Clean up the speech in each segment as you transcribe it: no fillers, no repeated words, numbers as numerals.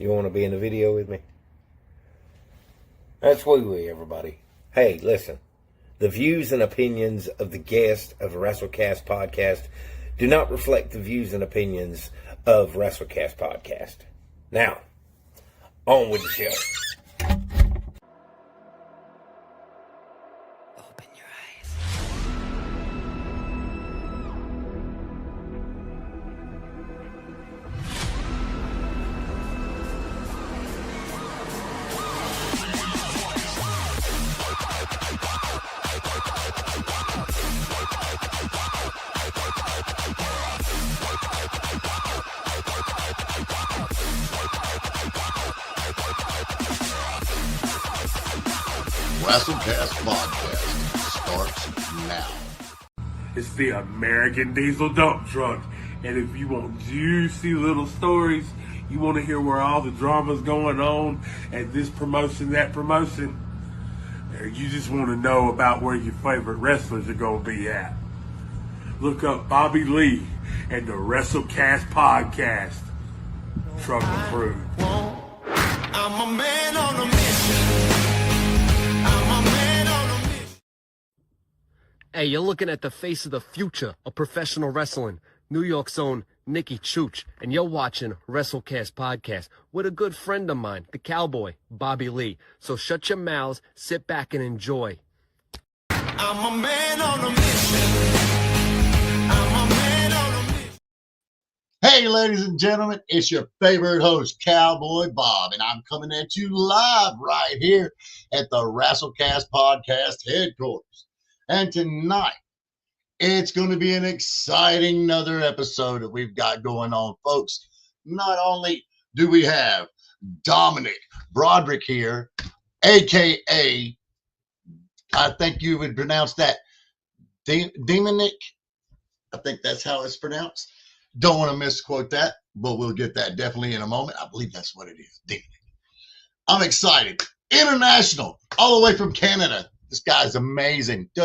You want to be in the video with me? That's woo-wee, everybody. Hey, listen. The views and opinions of the guest of the WrestleCast podcast do not reflect the views and opinions of WrestleCast podcast. Now, on with the show. Open your eyes. WrestleCast podcast starts now. It's the American Diesel Dump Truck. And if you want juicy little stories, you want to hear where all the drama's going on at this promotion, that promotion, or you just want to know about where your favorite wrestlers are going to be at, look up Bobby Lee and the WrestleCast podcast. Truck approved. I'm a man on a mission. I'm a man on a mission. Hey, you're looking at the face of the future of professional wrestling, New York's own Nikki Chooch, and you're watching WrestleCast Podcast with a good friend of mine, the cowboy, Bobby Lee. So shut your mouths, sit back and enjoy. I'm a man on a mission. I'm a man on a mission. Hey, ladies and gentlemen, it's your favorite host, Cowboy Bob, and I'm coming at you live right here at the WrestleCast Podcast headquarters. And tonight, it's going to be an exciting another episode that we've got going on, folks. Not only do we have Demonik Broderick here, a.k.a., I think you would pronounce that Demonik. I think that's how it's pronounced. Don't want to misquote that, but we'll get that definitely in a moment. I believe that's what it is, Demonik. I'm excited. International, all the way from Canada. This guy's amazing. He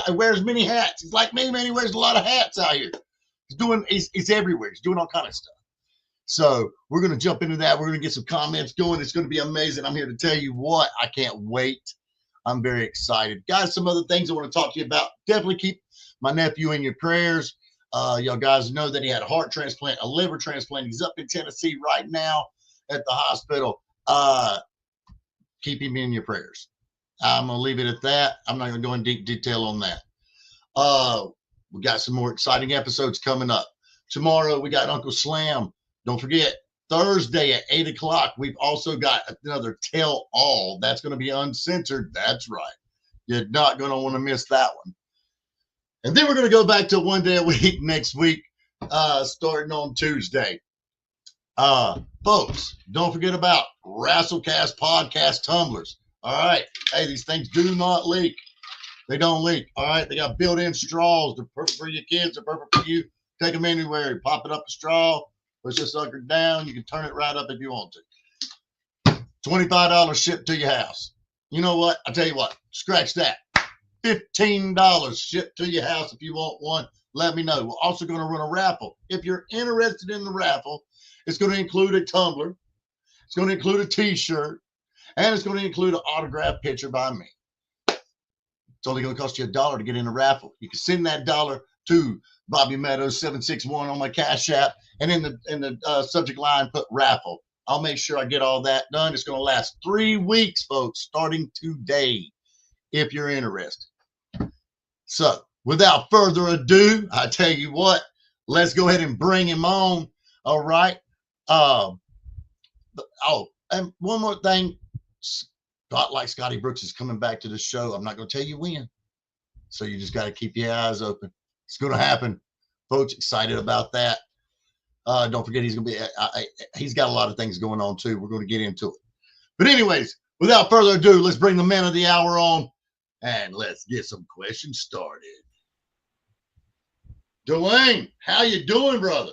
wears many hats. He's like me, man. He wears a lot of hats out here. He's everywhere. He's doing all kind of stuff. So we're going to jump into that. We're going to get some comments going. It's going to be amazing. I'm here to tell you what. I can't wait. I'm very excited. Guys, some other things I want to talk to you about. Definitely keep my nephew in your prayers. Y'all guys know that he had a heart transplant, a liver transplant. He's up in Tennessee right now at the hospital. Keep him in your prayers. I'm going to leave it at that. I'm not going to go in deep detail on that. We got some more exciting episodes coming up. Tomorrow, we got Uncle Slam. Don't forget, Thursday at 8 o'clock, we've also got another Tell All. That's going to be uncensored. That's right. You're not going to want to miss that one. And then we're going to go back to one day a week next week, starting on Tuesday. Folks, don't forget about WrestleCast podcast tumblers. All right. Hey, these things do not leak. They don't leak. All right. They got built-in straws. They're perfect for your kids. They're perfect for you. Take them anywhere. Pop it up a straw. Push this sucker down. You can turn it right up if you want to. $25 shipped to your house. You know what? I tell you what. Scratch that. $15 shipped to your house if you want one. Let me know. We're also going to run a raffle. If you're interested in the raffle, it's going to include a tumbler. It's going to include a T-shirt. And it's going to include an autographed picture by me. It's only going to cost you $1 to get in the raffle. You can send that dollar to Bobby Meadows 761 on my Cash App, and in the subject line put raffle. I'll make sure I get all that done. It's going to last 3 weeks, folks, starting today, if you're interested. So, without further ado, I tell you what, let's go ahead and bring him on. All right. And one more thing. Like Scotty Brooks is coming back to the show. I'm not going to tell you when. So you just got to keep your eyes open. It's going to happen. Folks, excited about that. Don't forget he's going to be, he's got a lot of things going on too. We're going to get into it. But anyways, without further ado, let's bring the man of the hour on and let's get some questions started. Dwayne, how you doing, brother?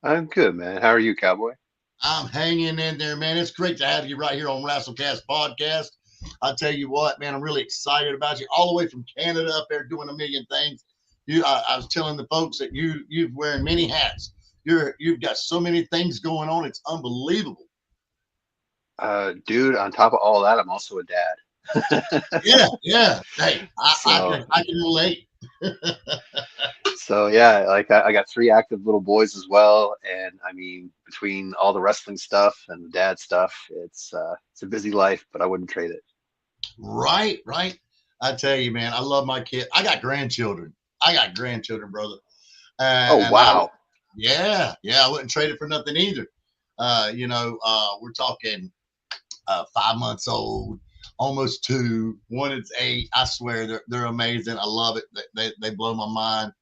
I'm good, man. How are you, Cowboy? I'm hanging in there, man. It's great to have you right here on WrestleCast Podcast. I tell you what, man, I'm really excited about you. All the way from Canada up there doing a million things. I was telling the folks that you're wearing many hats. You've got so many things going on. It's unbelievable. Dude, on top of all that, I'm also a dad. Yeah. Hey, So, I can relate. so yeah, like I got three active little boys as well, and I mean, between all the wrestling stuff and the dad stuff, it's a busy life, but I wouldn't trade it. Right. I tell you, man, I love my kid. I got grandchildren. Brother. Oh And I, wow. yeah, I wouldn't trade it for nothing either. We're talking 5 months old, almost two. One is 8. I swear they're amazing. I love it. They blow my mind.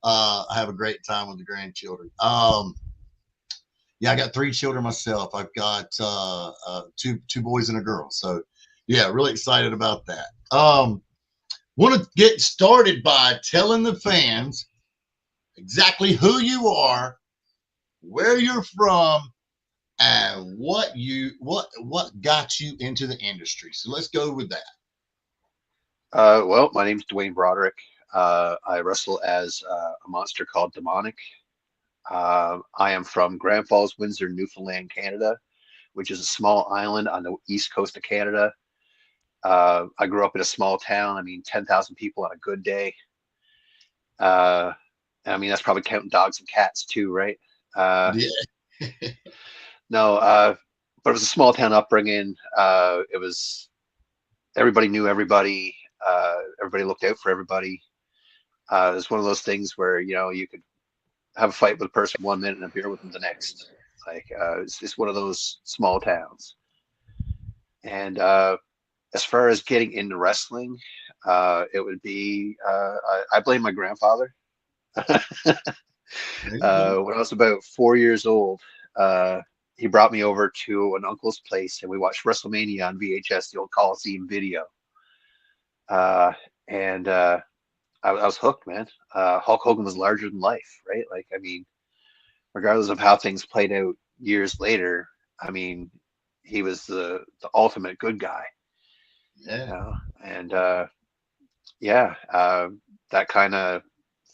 I have a great time with the grandchildren. Yeah, I got 3 children myself. I've got two boys and a girl. So yeah, really excited about that. Want to get started by telling the fans exactly who you are, where you're from, and what got you into the industry. So let's go with that. Well, my name's Dwayne Broderick. I wrestle as a monster called Demonik. I am from Grand Falls, Windsor, Newfoundland, Canada, which is a small island on the east coast of Canada. I grew up in a small town. I mean, 10,000 people on a good day. Uh, I mean, that's probably counting dogs and cats too, right? Uh, Yeah, no, but it was a small town upbringing. It was everybody knew everybody. Everybody looked out for everybody. It was one of those things where you could have a fight with a person 1 minute and a beer with them the next. Like it's one of those small towns. And as far as getting into wrestling, it would be I blame my grandfather. there you go. When I was about 4 years old, uh, he brought me over to an uncle's place, and we watched WrestleMania on VHS, the old Coliseum video. Uh, and I was hooked, man. Hulk Hogan was larger than life, right? Like, I mean, regardless of how things played out years later, I mean, he was the ultimate good guy, you Yeah, know. And yeah, that kind of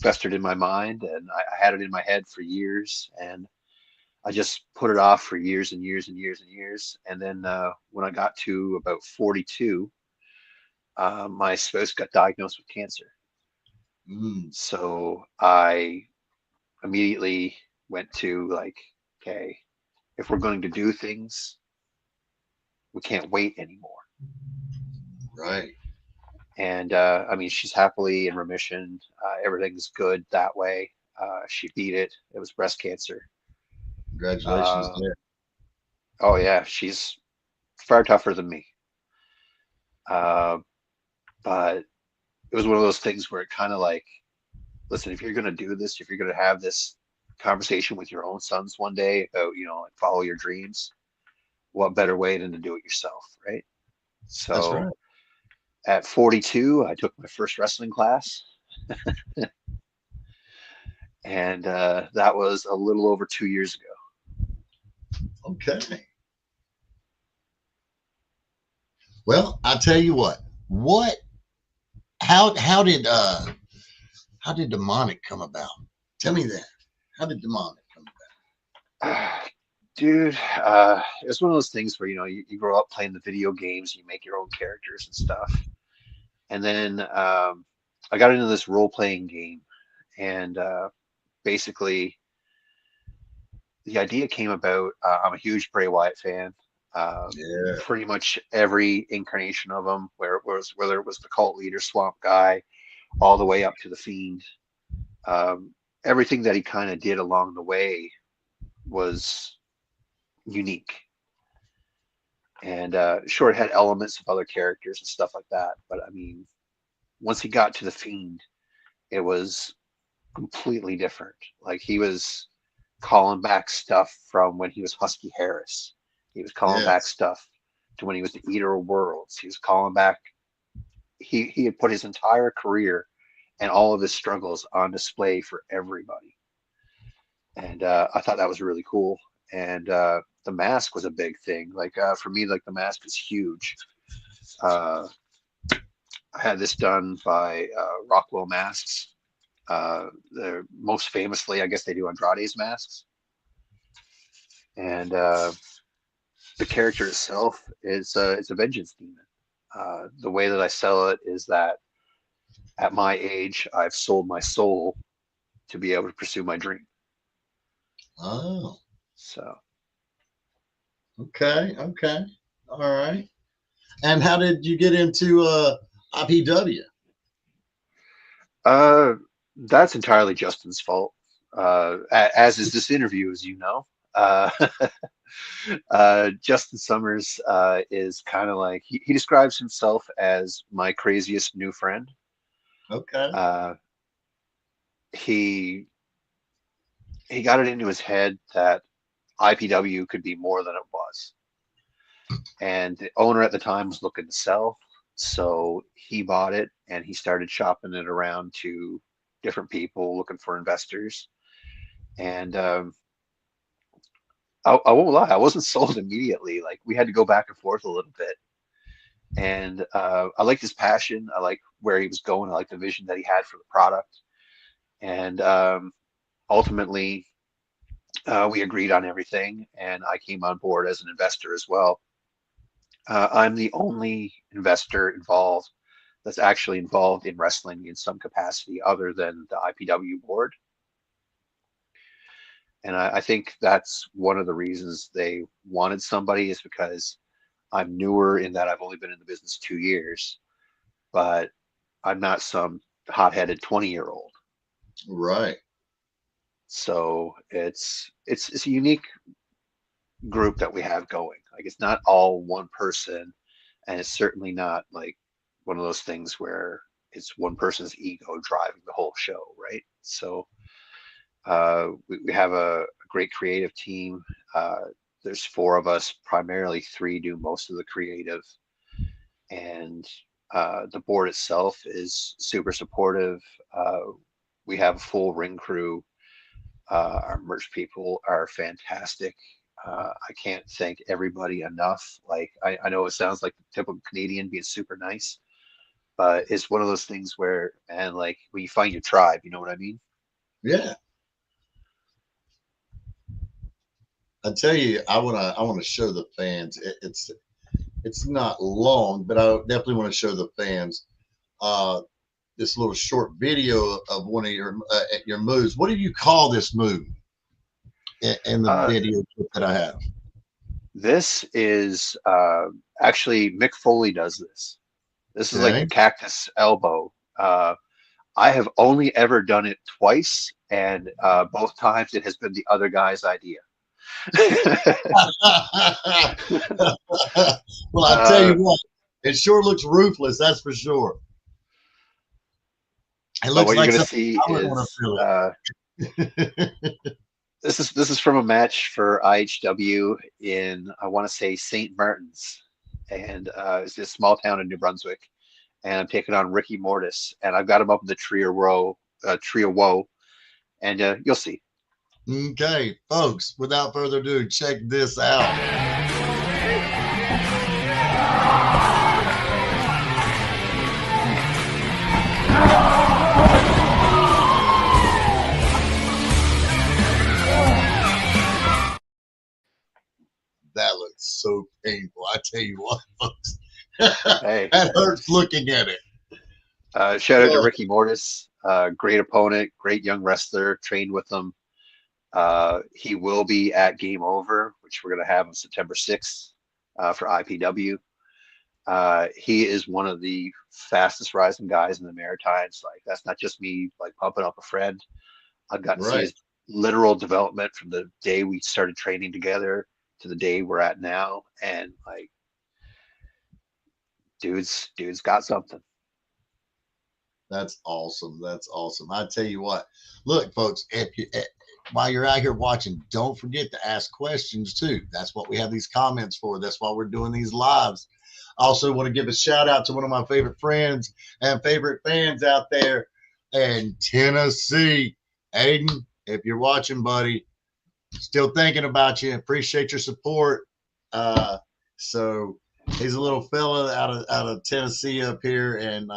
festered in my mind, and I had it in my head for years, and I just put it off for years and years and years and years. And then when I got to about 42, my spouse got diagnosed with cancer. mm, So I immediately went to like, okay, if we're going to do things, we can't wait anymore. right. And I mean, she's happily in remission. Everything's good that way. She beat it. It was breast cancer. Congratulations Uh, there. oh yeah, she's far tougher than me. Uh, but it was one of those things where it kind of like, listen, if you're going to do this, if you're going to have this conversation with your own sons one day about, like follow your dreams, what better way than to do it yourself, right? That's So right. at 42, I took my first wrestling class, and that was a little over 2 years ago. Okay. Well, I'll tell you what. What? How did demonic come about? Tell me that. How did demonic come Dude, it was one of those things where you grow up playing the video games, you make your own characters and stuff, and then I got into this role-playing game, and basically the idea came about. I'm a huge Bray Wyatt fan. Uh, about? Pretty much every incarnation of him, whether it was the cult leader, Swamp Guy, all the way up to the Fiend. Um, Everything that he kind of did along the way was unique, and sure, it had elements of other characters and stuff like that. But I mean, once he got to the Fiend, it was completely different. Like he was calling back stuff from when he was Husky Harris. He was calling Yeah. back stuff to when he was the Eater of Worlds. He was calling back. He had put his entire career and all of his struggles on display for everybody, and I thought that was really cool. And the mask was a big thing. Like for me, like the mask is huge. Uh, I had this done by Rockwell Masks. They're most famously, I guess they do Andrade's masks. And the character itself is it's a vengeance demon. The way that I sell it is that at my age, I've sold my soul to be able to pursue my dream. Oh, So, okay, okay, all right. And how did you get into IPW? uh, that's entirely Justin's fault. As is this interview, as you know. Uh, Justin Summers is kind of like he describes himself as my craziest new friend. Okay, Uh, he he got it into his head that IPW could be more than it was. And the owner at the time was looking to sell, so he bought it and he started shopping it around to different people looking for investors. And I won't lie, I wasn't sold immediately. Like we had to go back and forth a little bit. And I liked his passion. I liked where he was going. I liked the vision that he had for the product. And ultimately, we agreed on everything, and I came on board as an investor as well. I'm the only investor involved that's actually involved in wrestling in some capacity other than the IPW board. And I think that's one of the reasons they wanted somebody is because I'm newer in that I've only been in the business 2 years, but I'm not some hot-headed 20-year-old. right. So it's a unique group that we have going. Like it's not all one person, and it's certainly not like one of those things where it's one person's ego driving the whole show, right? So we have a great creative team. There's four of us, primarily three do most of the creative, and the board itself is super supportive. We have a full ring crew. Our merch people are fantastic. I can't thank everybody enough. Like I know it sounds like the typical Canadian being super nice, but it's one of those things where, man, like when you find your tribe, you know what I mean? Yeah, I tell you, I wanna show the fans. It's not long, but I definitely want to show the fans uh, this little short video of one of your moves. What do you call this move in the Uh, video clip that I have? this is actually Mick Foley does this. This is like the Okay. cactus elbow. I have only ever done it twice, and both times it has been the other guy's idea. Well, I tell you uh, what, it sure looks ruthless. That's for sure. It but looks what you're like gonna something see I would want is to feel this is from a match for IHW in I want to say St. Martin's, and it's this small town in New Brunswick, and I'm taking on Ricky Mortis, and I've got him up in the tree of woe, and you'll see. it. Okay, folks, without further ado, check this out. That looks so painful. I tell you what, folks, Hey, that hurts looking at it. shout out to Oh, Ricky Mortis, great opponent, great young wrestler, trained with him. He will be at Game Over, which we're going to have on September 6th for IPW. He is one of the fastest rising guys in the Maritimes. Like that's not just me like pumping up a friend. I've gotten to see right. his literal development from the day we started training together to the day we're at now, and like, dude's got something. That's awesome. That's awesome. I tell you what, look, folks, while you're out here watching, don't forget to ask questions too. That's what we have these comments for. That's why we're doing these lives. I also want to give a shout out to one of my favorite friends and favorite fans out there in Tennessee. Aiden, if you're watching, buddy, still thinking about you. Appreciate your support. So he's a little fella out of Tennessee up here, and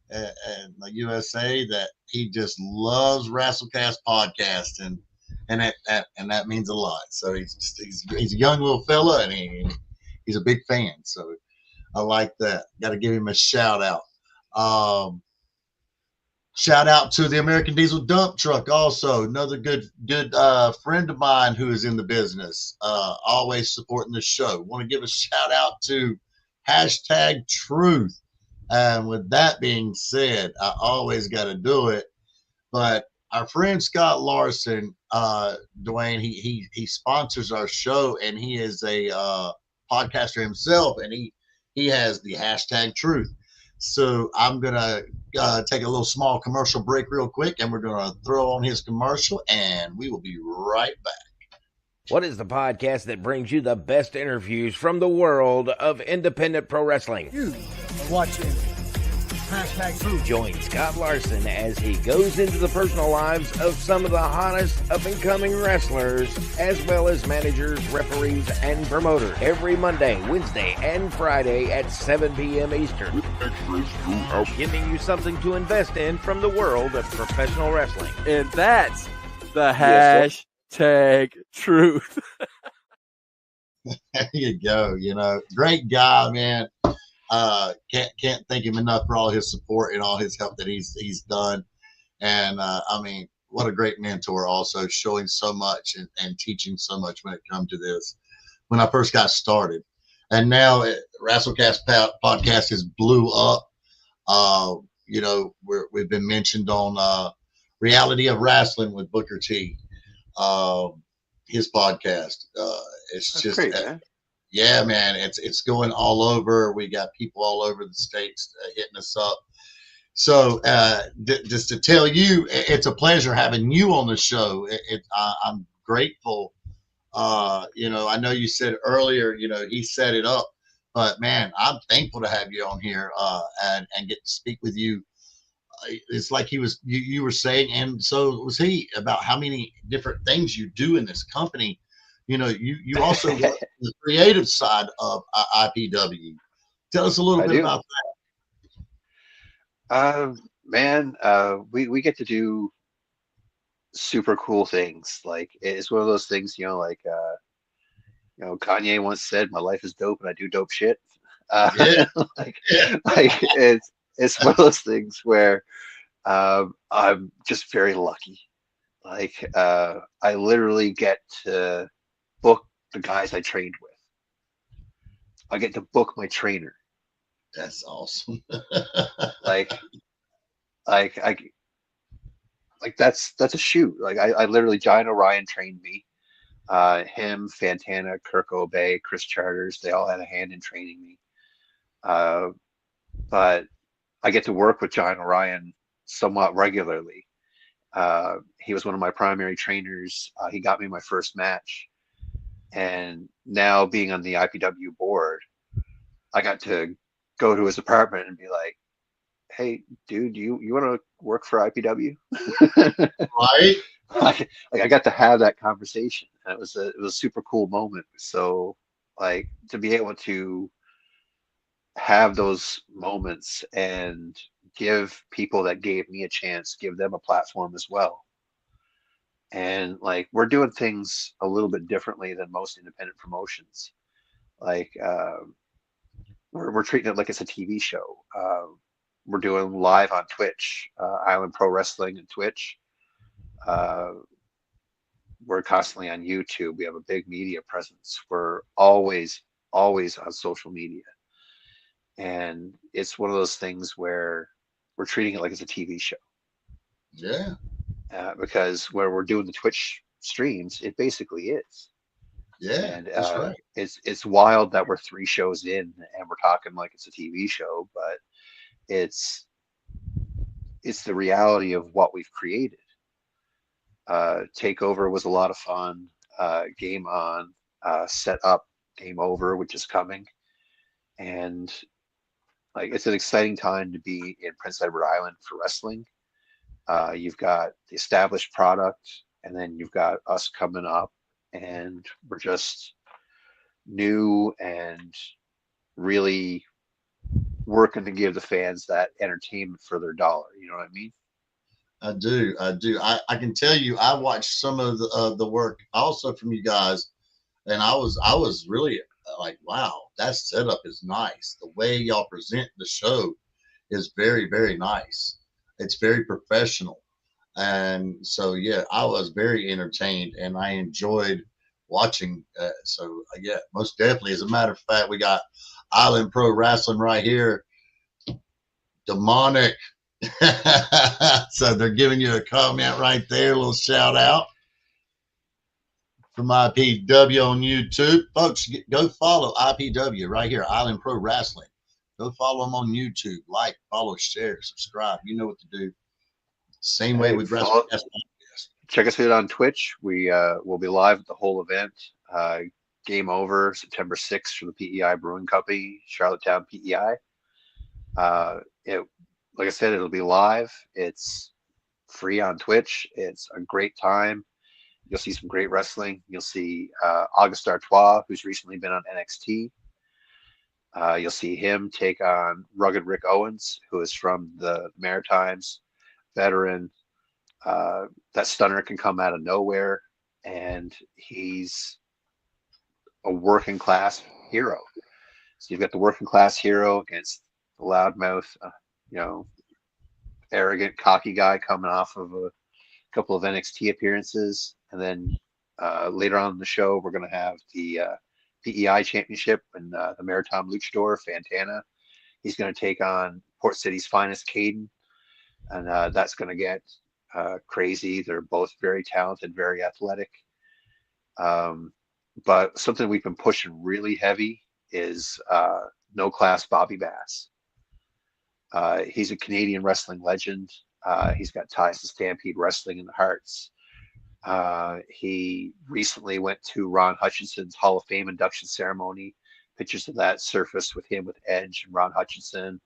the USA that he just loves WrestleCast podcast, and and that means a lot. So he's a young little fella, and he's a big fan. So I like that. Got to give him a shout out. Shout out to the American Diesel Dump Truck, also another good friend of mine who is in the business, always supporting the show. Want to give a shout out to hashtag Truth. And with that being said, I always got to do it. But our friend Scott Larson, Dwayne, he sponsors our show, and he is a podcaster himself, and he has the hashtag Truth. So I'm gonna take a little small commercial break real quick, and we're gonna throw on his commercial, and we will be right back. What is the podcast that brings you the best interviews from the world of independent pro wrestling? You are watching hashtag Truth. Join Scott Larson as he goes into the personal lives of some of the hottest up-and-coming wrestlers, as well as managers, referees, and promoters. Every Monday, Wednesday, and Friday at 7 p.m. Eastern. Giving you something to invest in from the world of professional wrestling. And that's the hashtag Truth. There you go. Great guy, man. Can't thank him enough for all his support and all his help that he's done. And I mean, what a great mentor, also showing so much and teaching so much when it comes to this. When I first got started, and now WrestleCast podcast has blew up. We've been mentioned on Reality of Wrestling with Booker T. His podcast. It's That's just great, man. Yeah, man, it's going all over. We got people all over the states hitting us up. So just to tell you, it's a pleasure having you on the show. I'm grateful. I know you said earlier, he set it up, but man, I'm thankful to have you on here and get to speak with you. It's like you were saying, and so was he, about how many different things you do in this company. You also work the creative side of IPW. Tell us a little bit about that. Man, we get to do super cool things. Like, it's one of those things, Kanye once said, "My life is dope and I do dope shit." Yeah. It's one of those things where I'm just very lucky. Like, I literally get to book the guys I trained with. I get to book my trainer. That's awesome. That's a shoot. Like, I literally, John Orion trained me. Him, Fantana, Kirk Obey, Chris Charters, they all had a hand in training me. But I get to work with John Orion somewhat regularly. He was one of my primary trainers. He got me my first match. And now, being on the IPW board, I got to go to his apartment and be like, "Hey, dude, you want to work for IPW?" Right? I got to have that conversation. And it was a super cool moment. So, like, to be able to have those moments and give people that gave me a chance, give them a platform as well. And, like, we're doing things a little bit differently than most independent promotions. Like, we're treating it like it's a TV show. We're doing live on Twitch, Island Pro Wrestling and Twitch. We're constantly on YouTube. We have a big media presence. We're always on social media. And it's one of those things where we're treating it like it's a TV show. Yeah. Because where we're doing the Twitch streams, it basically is. Yeah, And that's right. it's wild that we're 3 shows in and we're talking like it's a TV show, but it's the reality of what we've created. Takeover was a lot of fun. Game On, set up Game Over, which is coming, and, like, it's an exciting time to be in Prince Edward Island for wrestling. You've got the established product, and then you've got us coming up, and we're just new and really working to give the fans that entertainment for their dollar. You know what I mean? I do. I can tell you, I watched some of the work also from you guys, and I was really like, wow, that setup is nice. The way y'all present the show is very, very nice. It's very professional. And so, yeah, I was very entertained and I enjoyed watching. Yeah, most definitely. As a matter of fact, we got Island Pro Wrestling right here, Demonic. So they're giving you a comment right there, a little shout out from IPW on YouTube. Folks, go follow IPW right here, Island Pro Wrestling. Go follow them on YouTube. Like, follow, share, subscribe. You know what to do. Same way with Wrestle. Check us out on Twitch. We will be live at the whole event. Game over September 6th for the PEI Brewing Company, Charlottetown, PEI. Like I said, it'll be live. It's free on Twitch. It's a great time. You'll see some great wrestling. You'll see August Artois, who's recently been on NXT. You'll see him take on Rugged Rick Owens, who is from the Maritimes, veteran. That stunner can come out of nowhere, and he's a working class hero. So you've got the working class hero against the loudmouth, arrogant, cocky guy coming off of a couple of NXT appearances. And then later on in the show, we're going to have the PEI Championship and the Maritime Luchador, Fantana. He's going to take on Port City's finest, Caden. And that's going to get crazy. They're both very talented, very athletic. But something we've been pushing really heavy is No Class Bobby Bass. He's a Canadian wrestling legend. He's got ties to Stampede Wrestling in the Hearts. He recently went to Ron Hutchinson's Hall of Fame induction ceremony. Pictures of that surfaced with him with Edge and Ron Hutchinson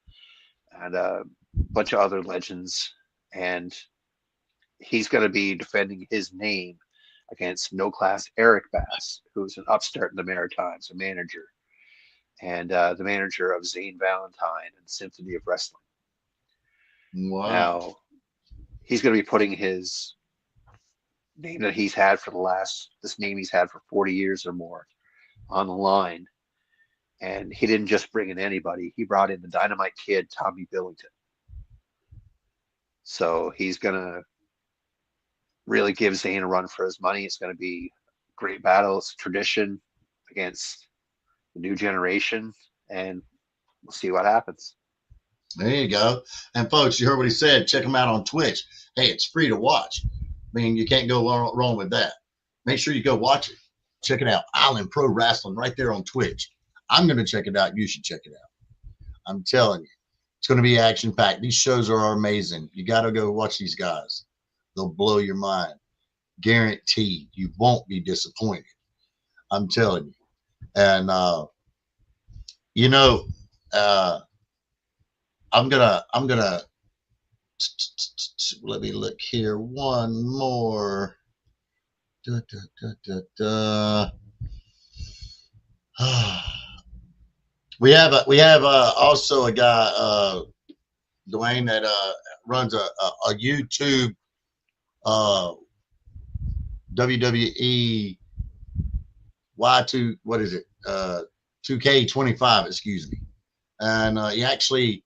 and a bunch of other legends. And he's going to be defending his name against No Class Eric Bass, who's an upstart in the Maritimes, a manager, and the manager of Zane Valentine and Symphony of Wrestling. Wow. Now, he's going to be putting his name that he's had for this name he's had for 40 years or more on the line. And he didn't just bring in anybody. He brought in the Dynamite Kid, Tommy Billington. So he's going to really give Zane a run for his money. It's going to be a great battle. It's a tradition against the new generation, and we'll see what happens. There you go. And folks, you heard what he said. Check him out on Twitch. Hey, it's free to watch. I mean, you can't go wrong with that. Make sure you go watch it. Check it out. Island Pro Wrestling right there on Twitch. I'm going to check it out. You should check it out. I'm telling you, it's going to be action-packed. These shows are amazing. You got to go watch these guys. They'll blow your mind. Guaranteed. You won't be disappointed. I'm telling you. And, I'm gonna let me look here. One more. We have also a guy, Dwayne, that runs a YouTube WWE Y2, what is it? 2K25, excuse me. And he actually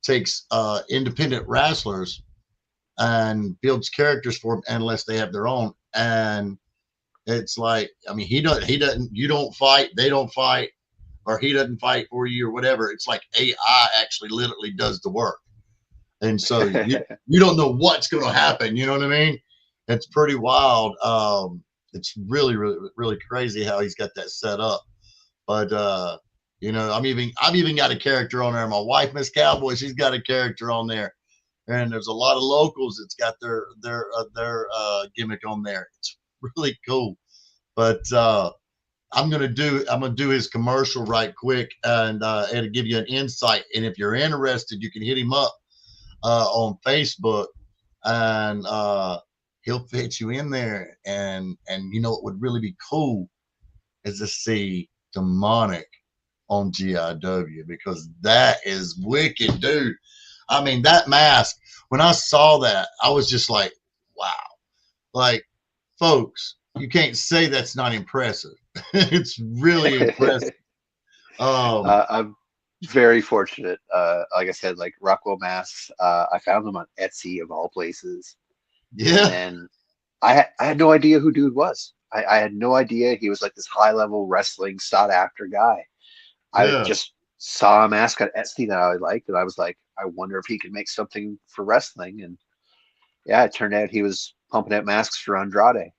takes independent wrestlers and builds characters for them unless they have their own. And it's like, I mean, you don't fight, they don't fight, or he doesn't fight for you or whatever. It's like AI actually literally does the work. And so you don't know what's going to happen. You know what I mean? It's pretty wild. It's really, really, really crazy how he's got that set up. But, I've even got a character on there. My wife, Miss Cowboy, she's got a character on there. And there's a lot of locals that's got their gimmick on there. It's really cool. But I'm gonna do his commercial right quick, and it'll give you an insight. And if you're interested, you can hit him up on Facebook, and he'll fit you in there. And what would really be cool is to see Demonik on GIW, because that is wicked, dude. I mean, that mask, when I saw that, I was just like, wow. Like, folks, you can't say that's not impressive. It's really impressive. I'm very fortunate. Like I said, like Rockwell masks, I found them on Etsy of all places. Yeah. And then I had no idea who dude was. I had no idea he was like this high level wrestling sought after guy. I Yeah. just saw a mask on Etsy that I liked, and I was like, I wonder if he could make something for wrestling. And yeah, it turned out he was pumping out masks for Andrade.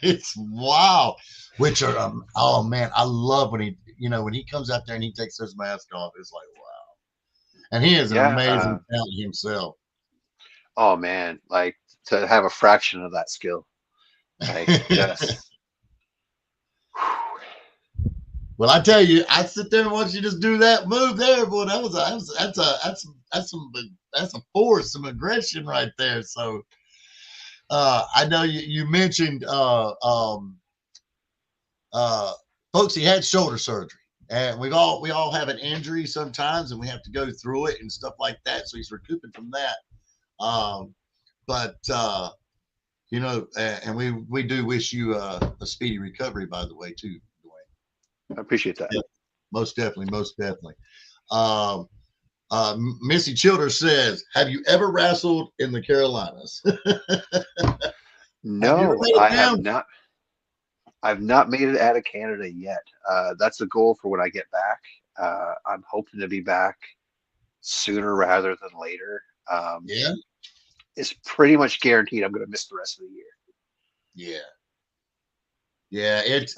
It's wow. Which are oh man, I love when he, when he comes out there and he takes his mask off. It's like wow, and he is an Yeah. amazing talent himself. Oh man, like to have a fraction of that skill, like just. Well, I tell you, I sit there and watch you just do that move there, boy. That's a force, some aggression right there. So, I know you mentioned, folks, he had shoulder surgery, and we all have an injury sometimes, and we have to go through it and stuff like that. So he's recouping from that. But and we do wish you a speedy recovery, by the way, too. I appreciate that. Yeah, most definitely, most definitely. Missy Childers says, "Have you ever wrestled in the Carolinas?" No, I have not. I've not made it out of Canada yet. That's the goal for when I get back. I'm hoping to be back sooner rather than later. Yeah, It's pretty much guaranteed I'm going to miss the rest of the year. yeah. Yeah, it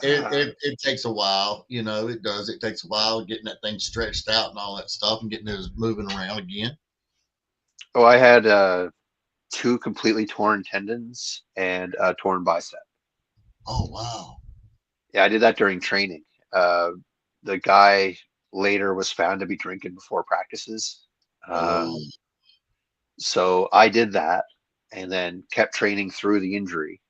takes a while, it does. It takes a while getting that thing stretched out and all that stuff and getting it moving around again. Oh, I had 2 completely torn tendons and a torn bicep. Oh, wow. Yeah, I did that during training. The guy later was found to be drinking before practices. So I did that and then kept training through the injury.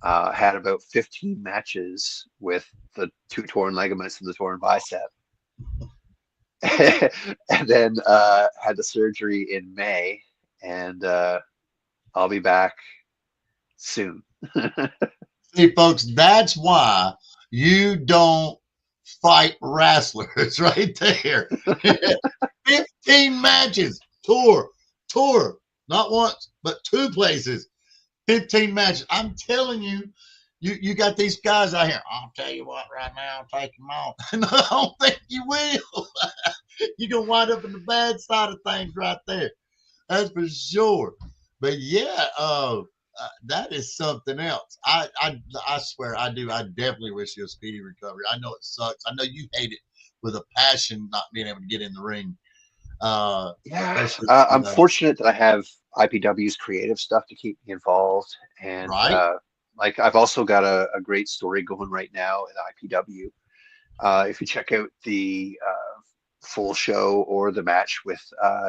Had about 15 matches with the 2 torn ligaments and the torn bicep. And then had the surgery in May, and I'll be back soon. See, folks, that's why you don't fight wrestlers right there. 15 matches, tour, not once, but 2 places. 15 matches. I'm telling you, you got these guys out here. I'll tell you what, right now, I'll take them off. No, I don't think you will. You're going to wind up in the bad side of things right there. That's for sure. But yeah, that is something else. I swear I do. I definitely wish you a speedy recovery. I know it sucks. I know you hate it with a passion, not being able to get in the ring. Yeah, I'm fortunate that I have IPW's creative stuff to keep me involved, and right. Like I've also got a great story going right now at IPW. If you check out the full show or the match with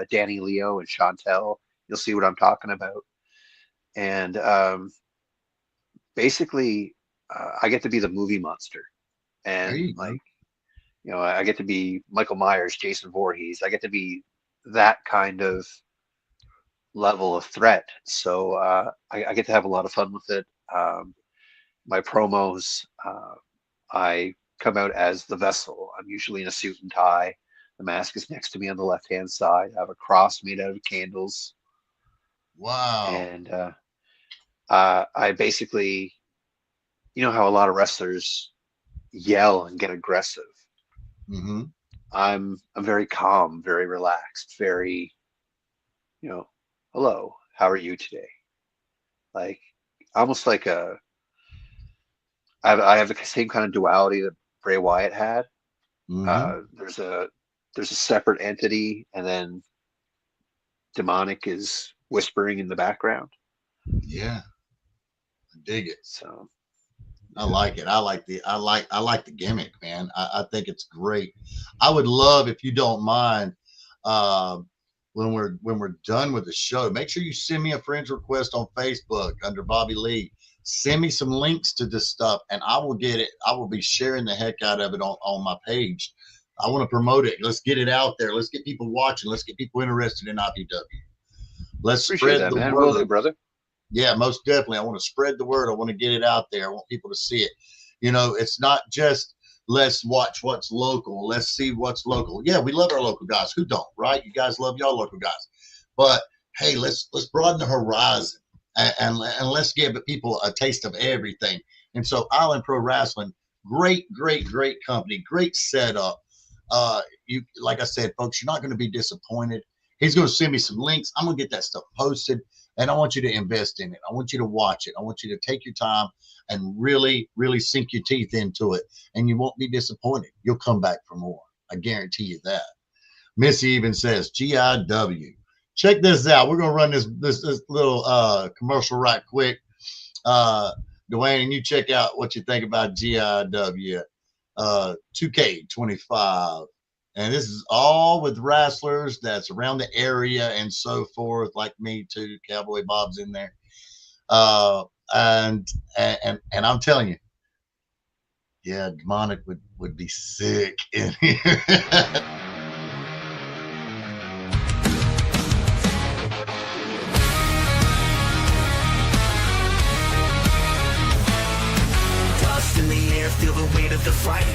Danny Leo and Chantel, you'll see what I'm talking about. And basically, I get to be the movie monster, and like. I get to be Michael Myers, Jason Voorhees. I get to be that kind of level of threat. So I get to have a lot of fun with it. My promos, I come out as the Vessel. I'm usually in a suit and tie. The mask is next to me on the left-hand side. I have a cross made out of candles. Wow. And I basically, how a lot of wrestlers yell and get aggressive. Mm-hmm. I'm very calm, very relaxed, very, hello, how are you today? Like almost like I have the same kind of duality that Bray Wyatt had. Mm-hmm. There's a separate entity, and then Demonik is whispering in the background. Yeah, I dig it. So. I like it. I like the gimmick, man. I think it's great. I would love, if you don't mind, when we're done with the show, make sure you send me a friend's request on Facebook under Bobby Lee. Send me some links to this stuff, and I will get it. I will be sharing the heck out of it on my page I want to promote it. Let's get it out there. Let's get people watching. Let's get people interested in IPW. Let's Appreciate spread that, the man. word. Will do, brother. Yeah, most definitely. I want to spread the word. I want to get it out there. I want people to see it. You know, it's not just let's watch what's local. Let's see what's local. Yeah, we love our local guys. Who don't, right? You guys love y'all local guys. But hey, let's broaden the horizon and let's give people a taste of everything. And so Island Pro Wrestling, great company, great setup. You, like I said, folks, you're not going to be disappointed. He's going to send me some links. I'm going to get that stuff posted, and I want you to invest in it. I want you to watch it. I want you to take your time and really sink your teeth into it, and you won't be disappointed. You'll come back for more. I guarantee you that. Missy even says GIW. Check this out. We're going to run this little commercial right quick. Dwayne, and you check out what you think about GIW 2K25. And this is all with wrestlers that's around the area and so forth, like me too. Cowboy Bob's in there. And I'm telling you, yeah, Demonik would be sick in here. Dust in the air, feel the weight of the fight.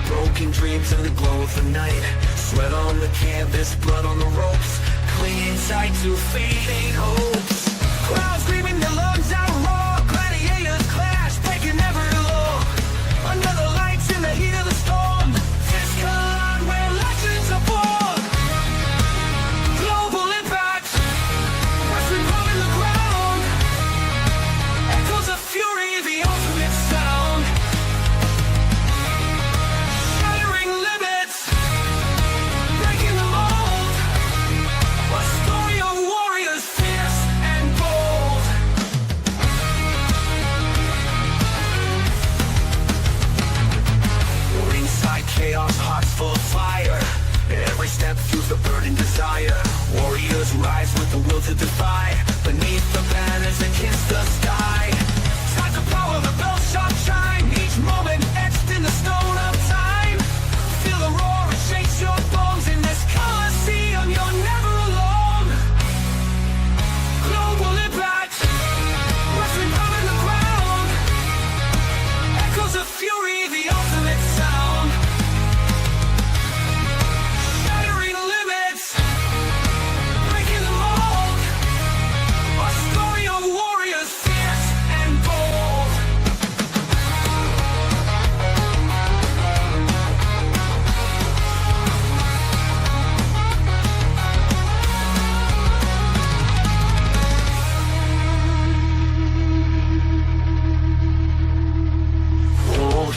Broken dreams and the glow of the night. Sweat on the canvas, blood on the ropes. Clinging tight to fading hopes. Crowds screaming their lungs out raw. Gladiators clash, breaking every law. Under the lights in the heat of the storm. This collide where legends are born. Global impact. Wrestling rubbing the ground. Echoes of fury, the ultimate sound. Shattering limits. Breaking the mold. A story of warriors fierce and bold. Ringside chaos, hearts full of fire. Every step fuels the burning desire. Warriors rise with the will to defy. Beneath the banners that kiss the sky. Time to power the bell sharp chime. Each moment etched in the stone of time. Feel the roar, it shakes your bones. In this coliseum, you're never alone. Global impact. Wrestling covering the ground. Echoes of fury, the ultimate sound. Shattering limits. Breaking the mold. A story of warriors fierce and bold. Gold,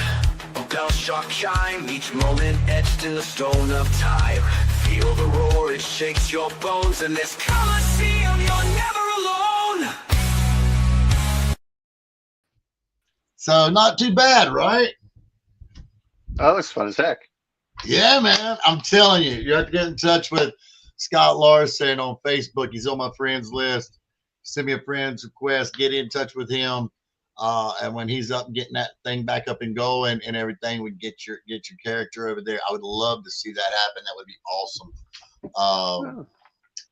a bell sharp chime, each moment etched in the stone of time. Feel the roar, it shakes your bones. In this coliseum, you're never alone. So not too bad, right? Oh, looks fun as heck. Yeah, man. I'm telling you, you have to get in touch with Scott Larson on Facebook. He's on my friends list. Send me a friend's request. Get in touch with him. And when he's up getting that thing back up and going and everything, we get your character over there. I would love to see that happen. That would be awesome.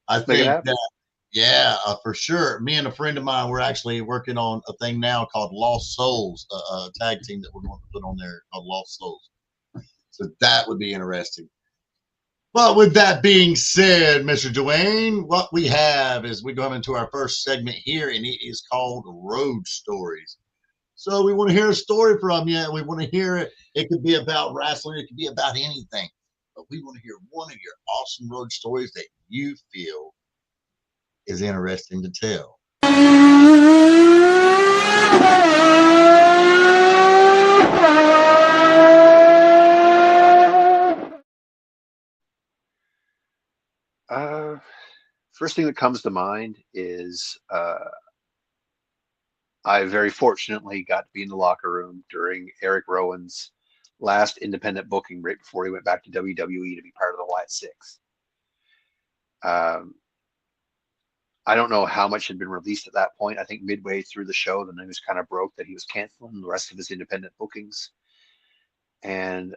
I Make it think happen. that, yeah, for sure. Me and a friend of mine, we're actually working on a thing now called Lost Souls, a tag team that we're going to put on there called Lost Souls. So that would be interesting. But with that being said, Mr. Dwayne, what we have is we go into our first segment here, and it is called Road Stories. So we want to hear a story from you. We want to hear it. It could be about wrestling. It could be about anything. But we want to hear one of your awesome road stories that you feel is interesting to tell. First thing that comes to mind is I very fortunately got to be in the locker room during Eric Rowan's last independent booking right before he went back to WWE to be part of the Wyatt Six. I don't know how much had been released at that point. I think midway through the show, the news kind of broke that he was canceling the rest of his independent bookings. And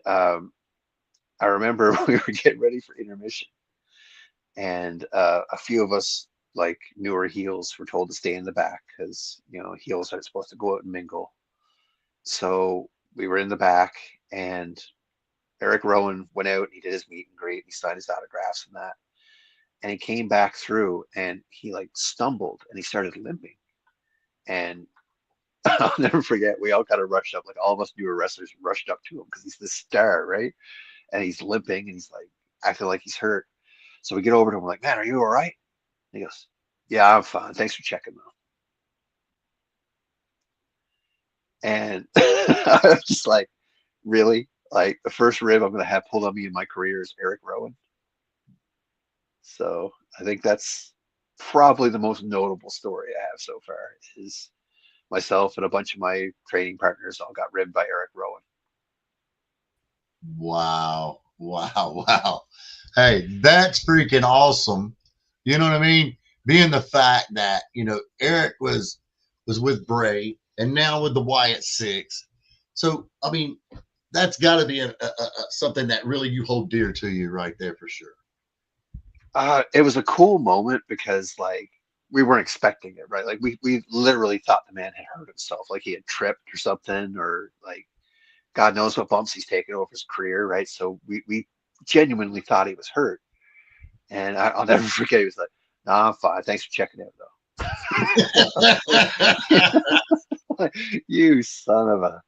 I remember we were getting ready for intermission, and a few of us, like newer heels, were told to stay in the back because heels aren't supposed to go out and mingle. So we were in the back, and Eric Rowan went out and he did his meet and greet. And he signed his autographs and that, and he came back through and he like stumbled and he started limping. And I'll never forget, we all kind of rushed up, like all of us newer wrestlers rushed up to him because he's this star, right? And he's limping and he's like acting like he's hurt. So we get over to him, we're like, man, are you all right? And he goes, yeah, I'm fine. Thanks for checking though. And I was just like, really? Like the first rib I'm gonna have pulled on me in my career is Eric Rowan. So I think that's probably the most notable story I have so far is myself and a bunch of my training partners all got ribbed by Eric Rowan. Wow. Wow. Wow. Hey, that's freaking awesome. You know what I mean? Being the fact that, Eric was with Bray and now with the Wyatt Six. So, I mean, that's got to be something that really you hold dear to you right there for sure. It was a cool moment because like we weren't expecting it, right? Like we literally thought the man had hurt himself, like he had tripped or something, or like God knows what bumps he's taken over his career, right? So we genuinely thought he was hurt. And I'll never forget, he was like, nah, I'm fine. Thanks for checking out though. You son of a.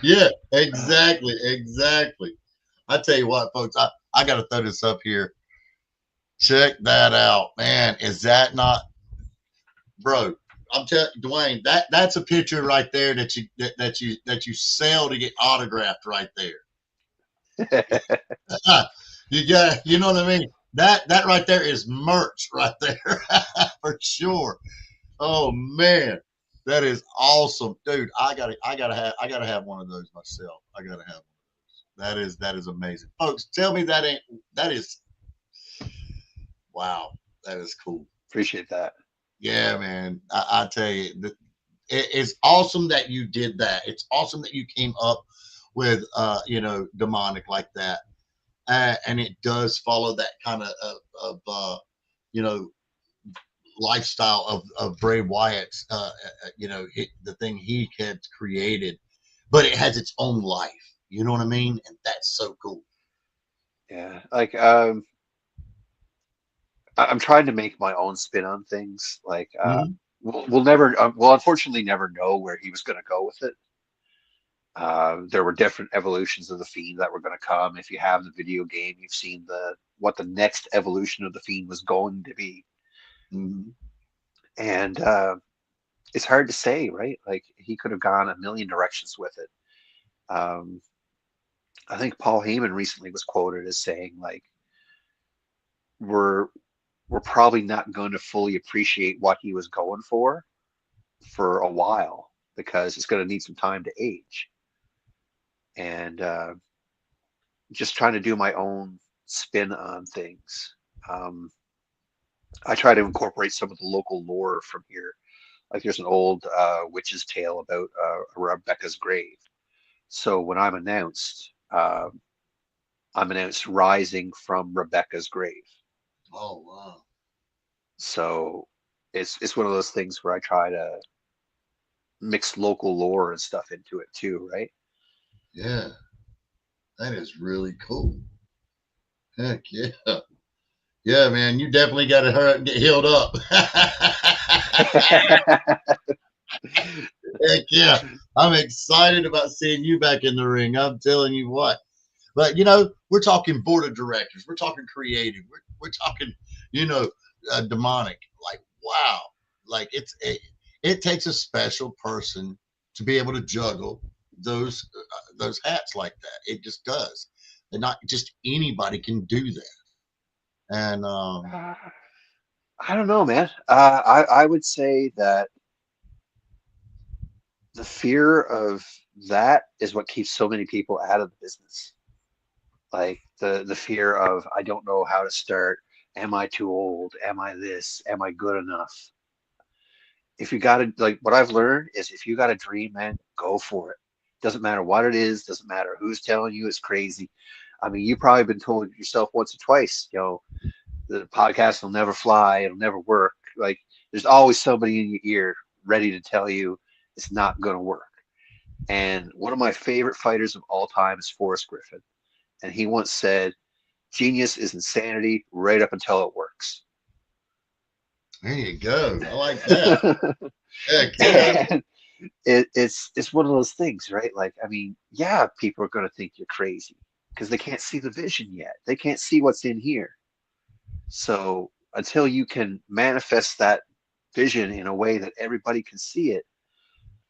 Yeah, exactly. Exactly. I tell you what, folks, I got to throw this up here. Check that out, man. Is that not, bro? I'm telling Dwayne, that's a picture right there that you sell to get autographed right there. You know what I mean? That right there is merch right there for sure. Oh man, that is awesome, dude. I gotta have one of those myself. I gotta have one of those. That is amazing, folks. Tell me that is wow. That is cool. Appreciate that. Yeah, man. I tell you, it's awesome that you did that. It's awesome that you came up with Demonik like that. And it does follow that kind of lifestyle of Bray Wyatt's the thing he had created, but it has its own life. You know what I mean? And that's so cool. Yeah, like I'm trying to make my own spin on things. Like we'll never, we'll unfortunately never know where he was going to go with it. There were different evolutions of the Fiend that were going to come. If you have the video game, you've seen what the next evolution of the Fiend was going to be. Mhm. And it's hard to say, right? Like he could have gone a million directions with it. I think Paul Heyman recently was quoted as saying, like, we're probably not going to fully appreciate what he was going for a while because it's going to need some time to age. And just trying to do my own spin on things. I try to incorporate some of the local lore from here. Like there's an old witch's tale about Rebecca's grave. So when I'm announced rising from Rebecca's grave. Oh wow. So it's one of those things where I try to mix local lore and stuff into it too, right? Yeah, that is really cool. Heck yeah. Yeah, man, you definitely got to hurry up and get healed up. Heck yeah. I'm excited about seeing you back in the ring. I'm telling you what. But, we're talking board of directors. We're talking creative. We're talking, demonic. Like, wow. Like, it takes a special person to be able to juggle those hats like that. It just does. And not just anybody can do that. And I don't know, man. I would say that the fear of that is what keeps so many people out of the business. Like the fear of I don't know how to start. Am I too old? Am I this? Am I good enough? If you got to, like, what I've learned is if you got a dream, man, go for it. Doesn't matter what it is. Doesn't matter who's telling you it's crazy. I mean, you've probably been told yourself once or twice, the podcast will never fly, it'll never work. Like, there's always somebody in your ear ready to tell you it's not going to work. And one of my favorite fighters of all time is Forrest Griffin. And he once said, genius is insanity right up until it works. There you go. I like that. Heck yeah. And it's one of those things, right? Like, I mean, yeah, people are going to think you're crazy because they can't see the vision yet. They can't see what's in here. So until you can manifest that vision in a way that everybody can see it,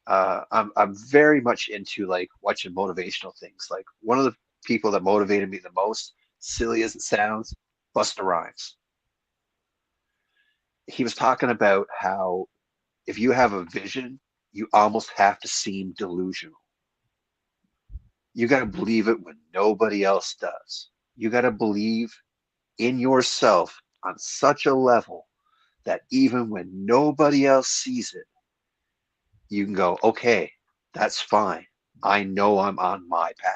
I'm very much into like watching motivational things. Like one of the people that motivated me the most, silly as it sounds, Busta Rhymes. He was talking about how if you have a vision, you almost have to seem delusional. You got to believe it when nobody else does. You got to believe in yourself on such a level that even when nobody else sees it, you can go, okay, that's fine. I know I'm on my path.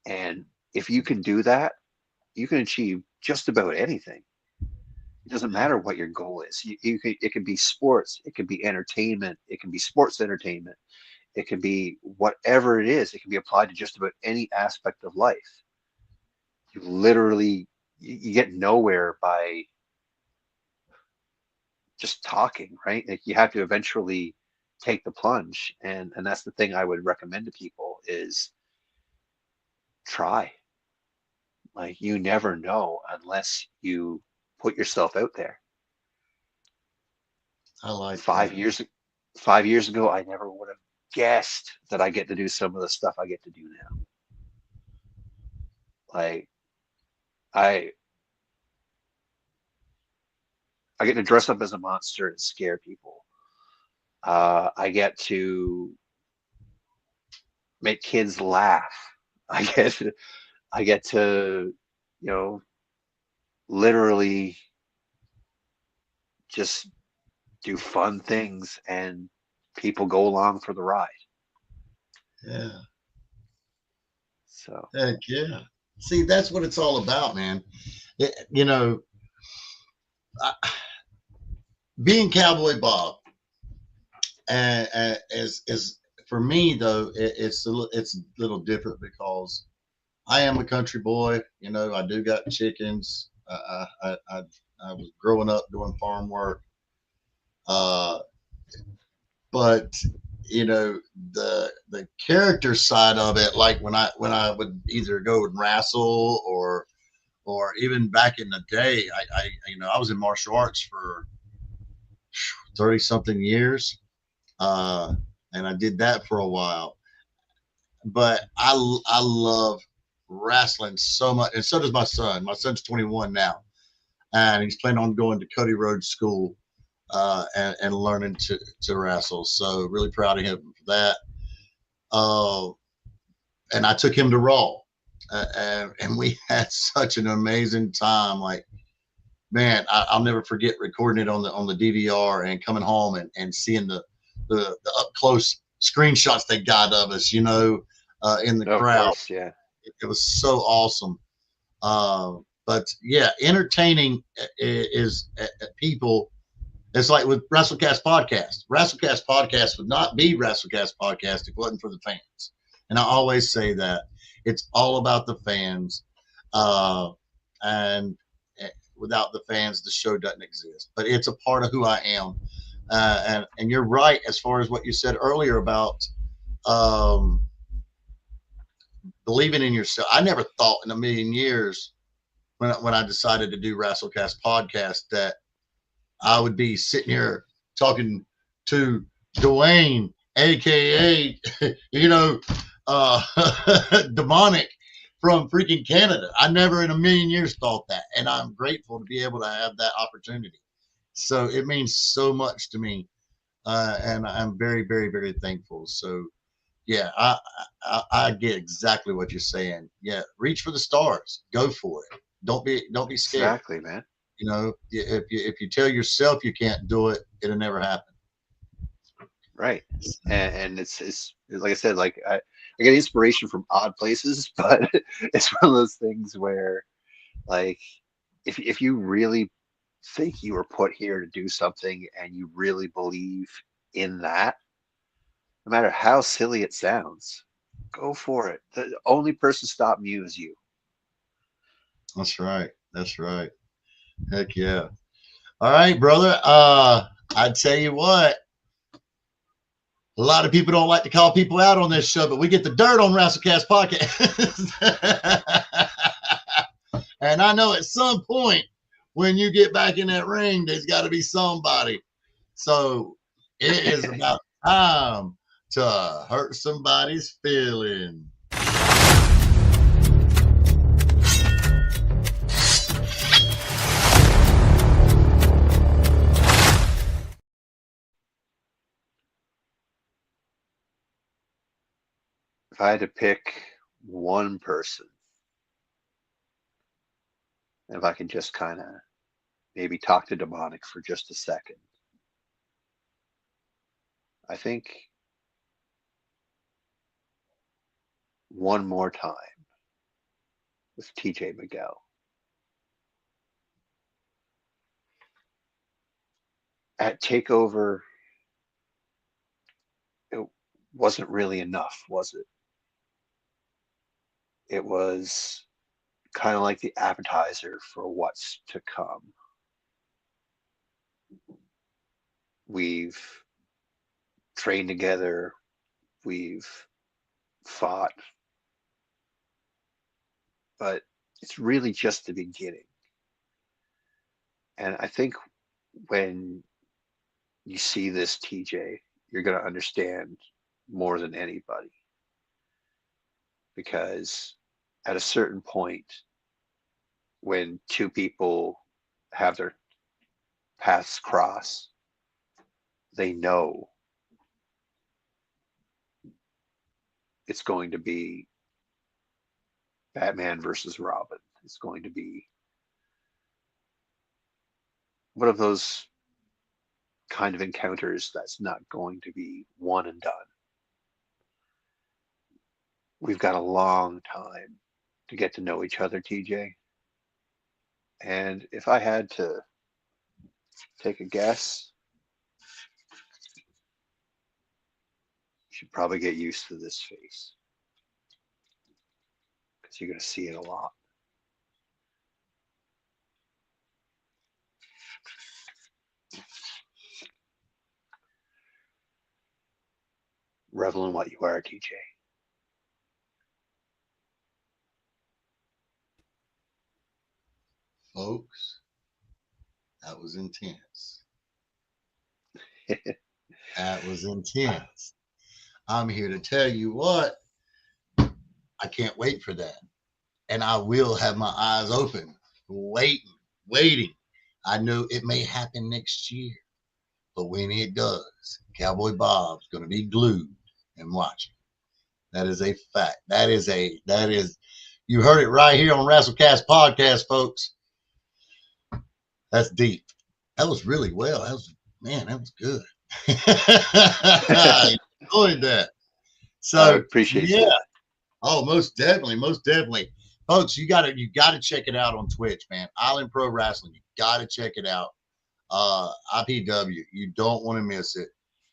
And if you can do that, you can achieve just about anything. It doesn't matter what your goal is. It can be sports. It can be entertainment. It can be sports entertainment. It can be whatever it is. It can be applied to just about any aspect of life. You literally, you get nowhere by just talking, right? Like you have to eventually take the plunge. And that's the thing I would recommend to people is try. Like you never know unless you put yourself out there. I like Five that. years 5 years ago, I never would have guessed that I get to do some of the stuff I get to do now. Like I get to dress up as a monster and scare people. I get to make kids laugh. I get to, literally just do fun things and people go along for the ride. Yeah. So Heck yeah. See, that's what it's all about, man. I, being Cowboy Bob, is for me though, it's a little different because I am a country boy. I do got chickens. I was growing up doing farm work. But the character side of it, like when I would either go and wrestle or even back in the day, I was in martial arts for 30 something years. And I did that for a while, but I love wrestling so much. And so does my son. My son's 21 now and he's planning on going to Cody Rhodes School and learning to wrestle. So really proud of him for that. And I took him to Raw, and we had such an amazing time. Like, man, I'll never forget recording it on the DVR and coming home and seeing the up close screenshots they got of us, in the of crowd. course, yeah. It was so awesome. But yeah, entertaining is people. It's like with WrestleCast Podcast. WrestleCast Podcast would not be WrestleCast Podcast if it wasn't for the fans. And I always say that. It's all about the fans. And without the fans, the show doesn't exist. But it's a part of who I am. And you're right as far as what you said earlier about believing in yourself. I never thought in a million years when I decided to do WrestleCast Podcast that I would be sitting here talking to Dwayne, aka Demonik from freaking Canada. I never in a million years thought that, and I'm grateful to be able to have that opportunity. So it means so much to me, and I'm very, very, very thankful. So yeah, I get exactly what you're saying. Yeah, reach for the stars, go for it. Don't be scared. Exactly, man. If you tell yourself you can't do it, it'll never happen. Right. And it's like I said, like I get inspiration from odd places, but it's one of those things where, like, if you really think you were put here to do something and you really believe in that, no matter how silly it sounds, go for it. The only person stopping you is you. That's right. That's right. Heck yeah. All right, brother. I tell you what. A lot of people don't like to call people out on this show, but we get the dirt on WrestleCast podcast. And I know at some point when you get back in that ring, there's got to be somebody. So it is about time to hurt somebody's feeling. If I had to pick one person, and if I can just kind of maybe talk to Demonik for just a second, I think one more time with TJ Miguel. At TakeOver, it wasn't really enough, was it? It was kind of like the appetizer for what's to come. We've trained together, we've fought, but it's really just the beginning. And I think when you see this TJ, you're going to understand more than anybody. Because at a certain point, when two people have their paths cross, they know it's going to be Batman versus Robin. It's going to be one of those kind of encounters that's not going to be one and done. We've got a long time to get to know each other, TJ. And if I had to take a guess, you should probably get used to this face, because you're going to see it a lot. Revel in what you are, TJ. Folks, that was intense. That was intense. I'm here to tell you what, I can't wait for that. And I will have my eyes open, waiting. I know it may happen next year, but when it does, Cowboy Bob's going to be glued and watching. That is a fact. That is, you heard it right here on WrestleCast podcast, folks. That's deep. That was really well. That was good. I enjoyed that. So I appreciate yeah. that. Oh, most definitely. Folks, you gotta check it out on Twitch, man. Island Pro Wrestling. You gotta check it out. IPW. You don't want to miss it.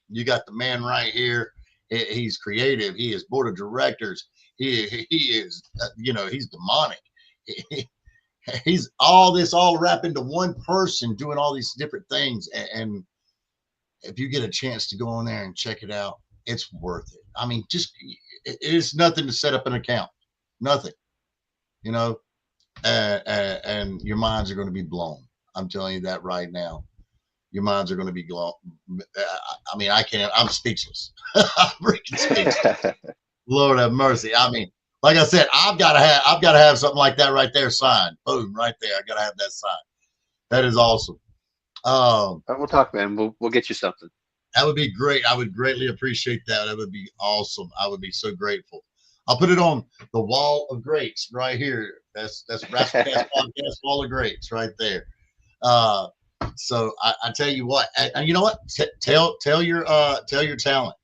You got the man right here. He's creative. He is board of directors. He is, he's demonic. He's all wrapped into one person doing all these different things. And if you get a chance to go on there and check it out, it's worth it. I mean, it's nothing to set up an account, nothing, and your minds are going to be blown. I'm telling you that right now. Your minds are going to be blown. I mean, I'm speechless. I'm freaking speechless. Lord have mercy. I mean, like I said, I've got to have something like that right there signed. Boom, right there. I got to have that signed. That is awesome. We'll talk, man. We'll get you something. That would be great. I would greatly appreciate that. That would be awesome. I would be so grateful. I'll put it on the wall of greats right here. That's WrestleCast podcast wall of greats right there. So I tell you what, and you know what? Tell your talent.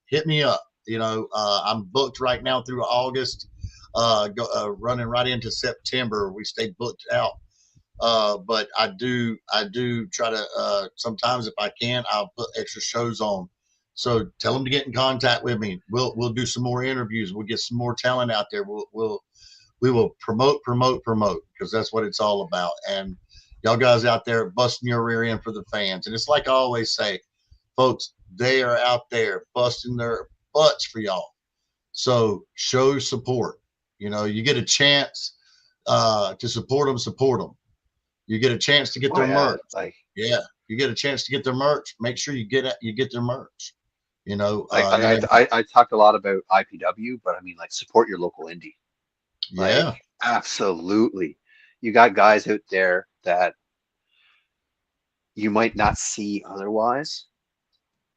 Hit me up. I'm booked right now through August, running right into September. We stay booked out. But I do try to, sometimes if I can, I'll put extra shows on. So tell them to get in contact with me. We'll do some more interviews. We'll get some more talent out there. We will promote, because that's what it's all about. And y'all guys out there busting your rear end for the fans. And it's like I always say, folks, they are out there busting their butts for y'all. So show support. You get a chance to support them. You get a chance to get their merch. You get a chance to get their merch. Make sure you get their merch. I talked a lot about IPW, but I mean, like, support your local indie. Yeah, Like, absolutely. You got guys out there that you might not see otherwise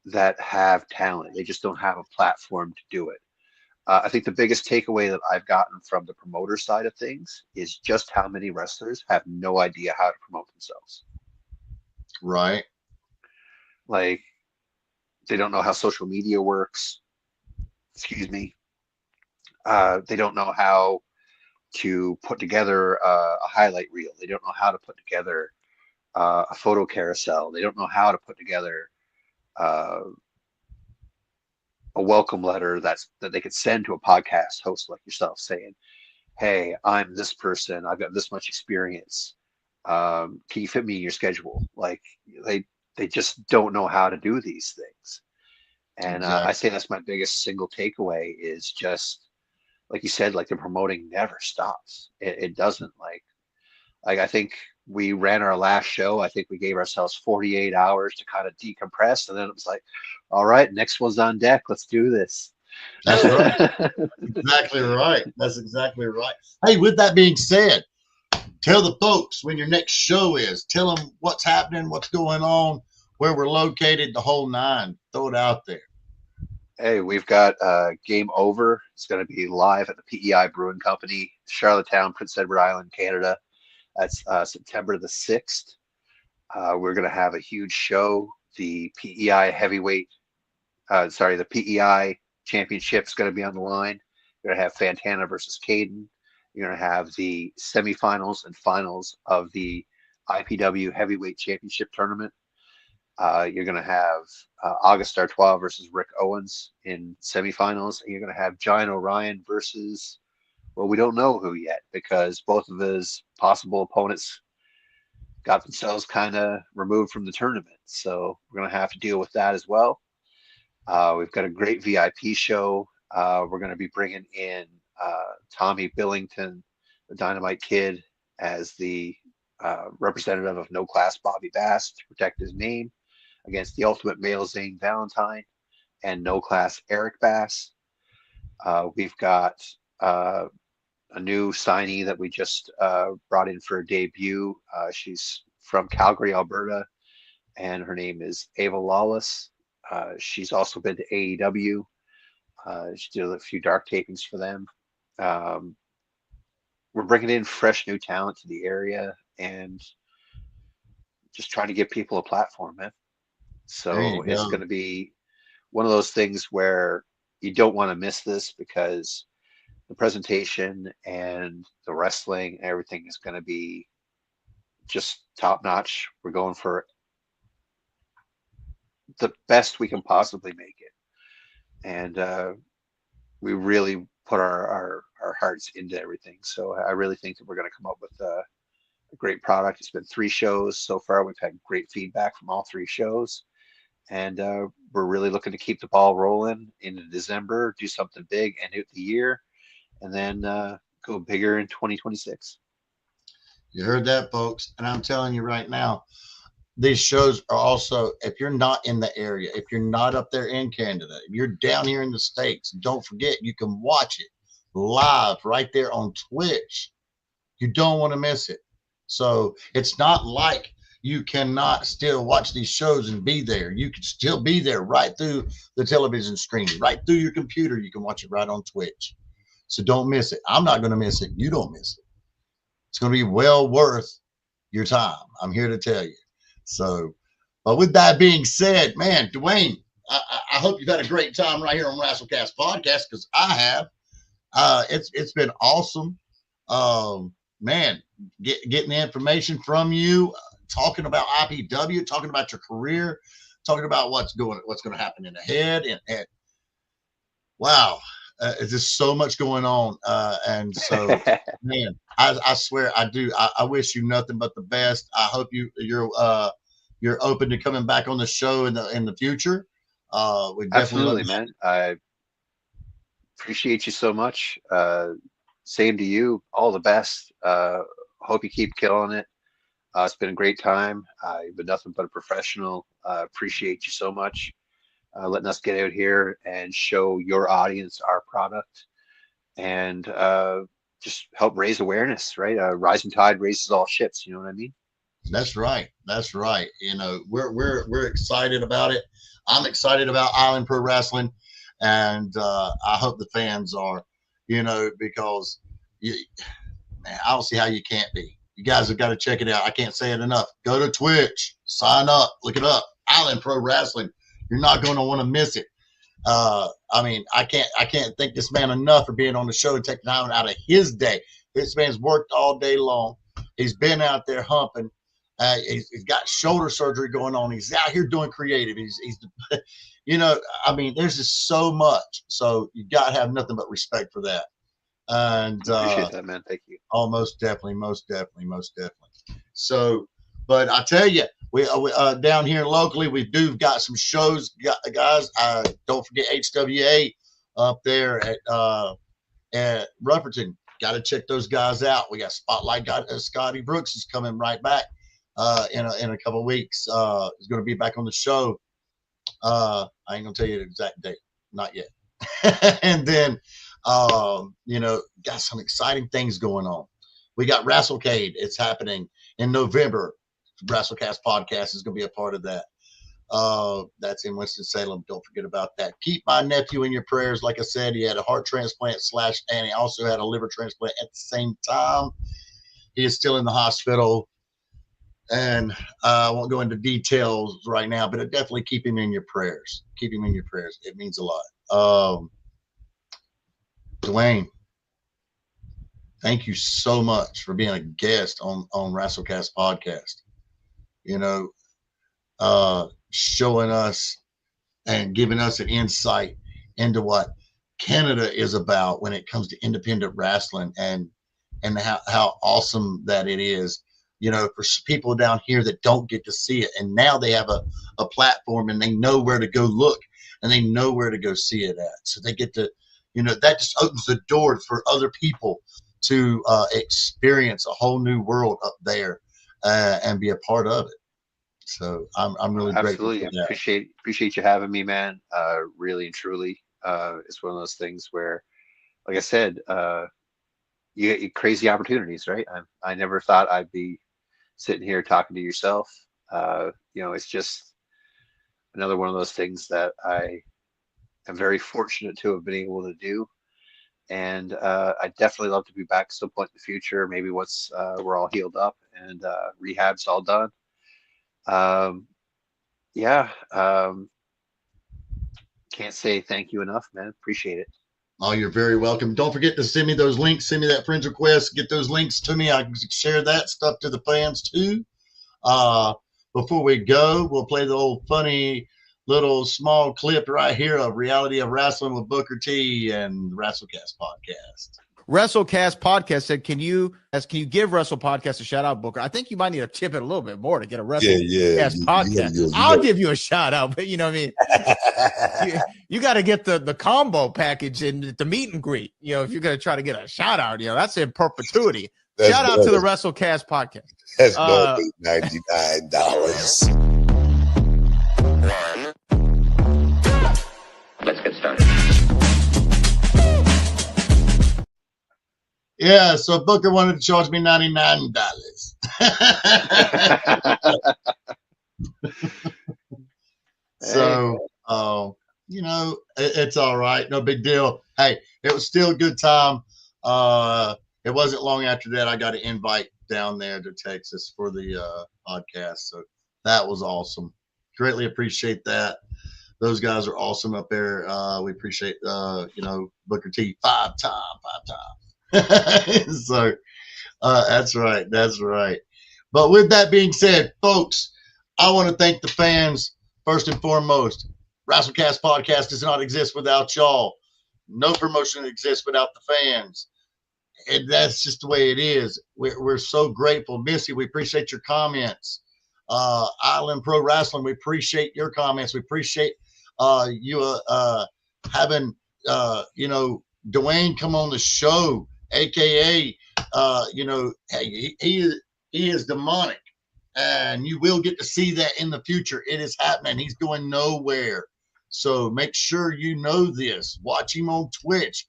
that have talent. They just don't have a platform to do it. I think the biggest takeaway that I've gotten from the promoter side of things is just how many wrestlers have no idea how to promote themselves. right. Like, they don't know how social media works. Excuse me. They don't know how to put together a highlight reel. They don't know how to put together a photo carousel. They don't know how to put together a welcome letter that they could send to a podcast host like yourself, saying, "Hey, I'm this person. I've got this much experience. Can you fit me in your schedule?" Like, they just don't know how to do these things. And Exactly. I say that's my biggest single takeaway is just, like you said, like, the promoting never stops. It doesn't. Like I think we ran our last show. I think we gave ourselves 48 hours to kind of decompress, and then it was like, all right, next one's on deck. Let's do this. That's right. Exactly right. That's exactly right. Hey, with that being said, tell the folks when your next show is. Tell them what's happening, what's going on, where we're located, the whole nine. Throw it out there. Hey, we've got Game Over. It's going to be live at the PEI Brewing Company, Charlottetown, Prince Edward Island, Canada. That's September the 6th. We're going to have a huge show. The PEI the PEI Championship is going to be on the line. You're going to have Fantana versus Caden. You're going to have the semifinals and finals of the IPW Heavyweight Championship Tournament. You're going to have August Artois versus Rick Owens in semifinals. And you're going to have Giant Orion versus, well, we don't know who yet, because both of his possible opponents got themselves kind of removed from the tournament. So we're going to have to deal with that as well. We've got a great VIP show. We're going to be bringing in Tommy Billington, the Dynamite Kid, as the representative of No Class Bobby Bass to protect his name against the Ultimate Male Zane Valentine and No Class Eric Bass. We've got a new signee that we just brought in for a debut. She's from Calgary, Alberta, and her name is Ava Lawless. She's also been to AEW. She did a few dark tapings for them. We're bringing in fresh new talent to the area and just trying to give people a platform, man. So it's going to be one of those things where you don't want to miss this, because the presentation and the wrestling and everything is going to be just top notch. We're going for the best we can possibly make it. And we really put our hearts into everything. So I really think that we're going to come up with a great product. It's been 3 shows so far. We've had great feedback from all 3 shows. And we're really looking to keep the ball rolling into December, do something big, end out the year, and then go bigger in 2026. You heard that, folks. And I'm telling you right now, these shows are also, if you're not in the area, if you're not up there in Canada, if you're down here in the States, don't forget, you can watch it live right there on Twitch. You don't want to miss it. So it's not like you cannot still watch these shows and be there. You can still be there right through the television screen, right through your computer. You can watch it right on Twitch. So don't miss it. I'm not going to miss it. You don't miss it. It's going to be well worth your time. I'm here to tell you. So, but with that being said, man, Dwayne, I hope you've had a great time right here on WrestleCast Podcast, because I have. It's been awesome. Man, getting the information from you, talking about IPW, talking about your career, talking about what's going to happen in ahead, and wow, it's just so much going on. And so, man, I swear I do. I wish you nothing but the best. I hope you're open to coming back on the show in the future. We definitely Absolutely, man. I appreciate you so much. Same to you. All the best. Hope you keep killing it. It's been a great time. You've been nothing but a professional. Appreciate you so much. Letting us get out here and show your audience our product, and just help raise awareness, right? Rising tide raises all ships. You know what I mean? That's right. That's right. You know, we're excited about it. I'm excited about Island Pro Wrestling, and I hope the fans are, you know, because man, I don't see how you can't be. You guys have got to check it out. I can't say it enough. Go to Twitch, sign up, look it up. Island Pro Wrestling. You're not going to want to miss it. I mean, I can't thank this man enough for being on the show and taking time out of his day. This man's worked all day long. He's been out there humping. He's got shoulder surgery going on. He's out here doing creative. He's you know, I mean, there's just so much. So you got to have nothing but respect for that. And Appreciate that, man. Thank you. oh, most definitely. So, but I tell you, we down here locally, we do got some shows, guys. Don't forget HWA up there at Rufferton. Got to check those guys out. We got Spotlight. Scotty Brooks is coming right back in a couple of weeks. He's going to be back on the show. I ain't gonna tell you the exact date, not yet. And then, you know, got some exciting things going on. We got WrestleCade. It's happening in November. WrestleCast Podcast is going to be a part of that. That's in Winston-Salem. Don't forget about that. Keep my nephew in your prayers. Like I said, he had a heart transplant and he also had a liver transplant at the same time. He is still in the hospital. And I won't go into details right now, but definitely keep him in your prayers. Keep him in your prayers. It means a lot. Dwayne, thank you so much for being a guest on WrestleCast Podcast. You know, showing us and giving us an insight into what Canada is about when it comes to independent wrestling and how awesome that it is. You know, for people down here that don't get to see it, and now they have a platform and they know where to go look and they know where to go see it at. So they get to, you know, that just opens the door for other people to experience a whole new world up there and be a part of it. So I'm really grateful for that. Appreciate you having me, man. Really and truly, it's one of those things where, like I said, you get crazy opportunities, right? I never thought I'd be sitting here talking to yourself. You know, it's just another one of those things that I am very fortunate to have been able to do. And I'd definitely love to be back some point in the future, maybe once we're all healed up and rehab's all done. Can't say thank you enough, man. Appreciate it. Oh, you're very welcome. Don't forget to send me those links. Send me that friend's request. Get those links to me. I can share that stuff to the fans too. Before we go, we'll play the old funny little small clip right here of Reality of Wrestling with Booker T and the WrestleCast Podcast. WrestleCast Podcast said, can you give Wrestle Podcast a shout out, Booker? I think you might need to tip it a little bit more to get a WrestleCast podcast. I'll give you a shout out, but you know what I mean? you got to get the combo package and the meet and greet. You know, if you're going to try to get a shout out, you know, that's in perpetuity. Shout out to the WrestleCast Podcast. That's $99. Let's get started. Yeah, so Booker wanted to charge me $99. So, you know, it's all right. No big deal. Hey, it was still a good time. It wasn't long after that I got an invite down there to Texas for the podcast. So that was awesome. Greatly appreciate that. Those guys are awesome up there. We appreciate, Booker T, five time. So that's right. That's right. But with that being said, folks, I want to thank the fans first and foremost. WrestleCast podcast does not exist without y'all. No promotion exists without the fans. And that's just the way it is. We're so grateful. Missy, we appreciate your comments. Island Pro Wrestling, we appreciate your comments. We appreciate you having, Dwayne come on the show, a.k.a., he is Demonik. And you will get to see that in the future. It is happening. He's going nowhere. So make sure you know this. Watch him on Twitch.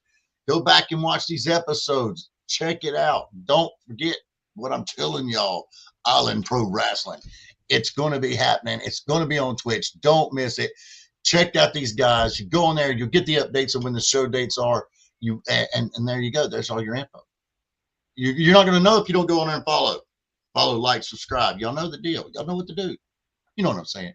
Go back and watch these episodes. Check it out. Don't forget what I'm telling y'all. Island Pro Wrestling. It's going to be happening. It's going to be on Twitch. Don't miss it. Check out these guys. You go on there. You'll get the updates of when the show dates are. And there you go. There's all your info. You're not going to know if you don't go on there and follow. Follow, like, subscribe. Y'all know the deal. Y'all know what to do. You know what I'm saying.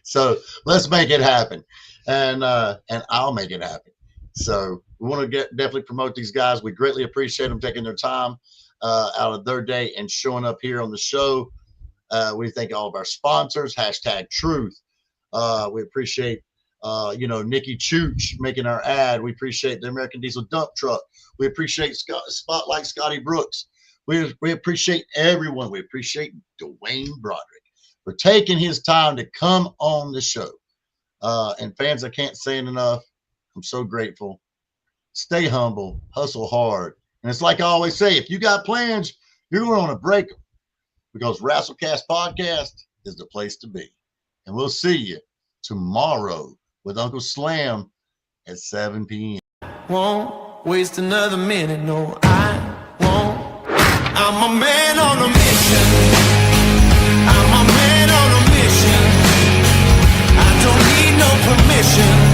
So let's make it happen. And I'll make it happen. So we want to definitely promote these guys. We greatly appreciate them taking their time out of their day and showing up here on the show. We thank all of our sponsors, #truth. We appreciate, Nikki Chooch making our ad. We appreciate the American Diesel Dump Truck. We appreciate Spotlight Scotty Brooks. We appreciate everyone. We appreciate Dwayne Broderick for taking his time to come on the show. And fans, I can't say it enough. I'm so grateful. Stay humble, hustle hard. And it's like I always say, if you got plans, you're going to break them, because WrestleCast podcast is the place to be. And we'll see you tomorrow with Uncle Slam at 7 p.m. Won't waste another minute, no, I won't. I'm a man on a mission. I'm a man on a mission. I don't need no permission.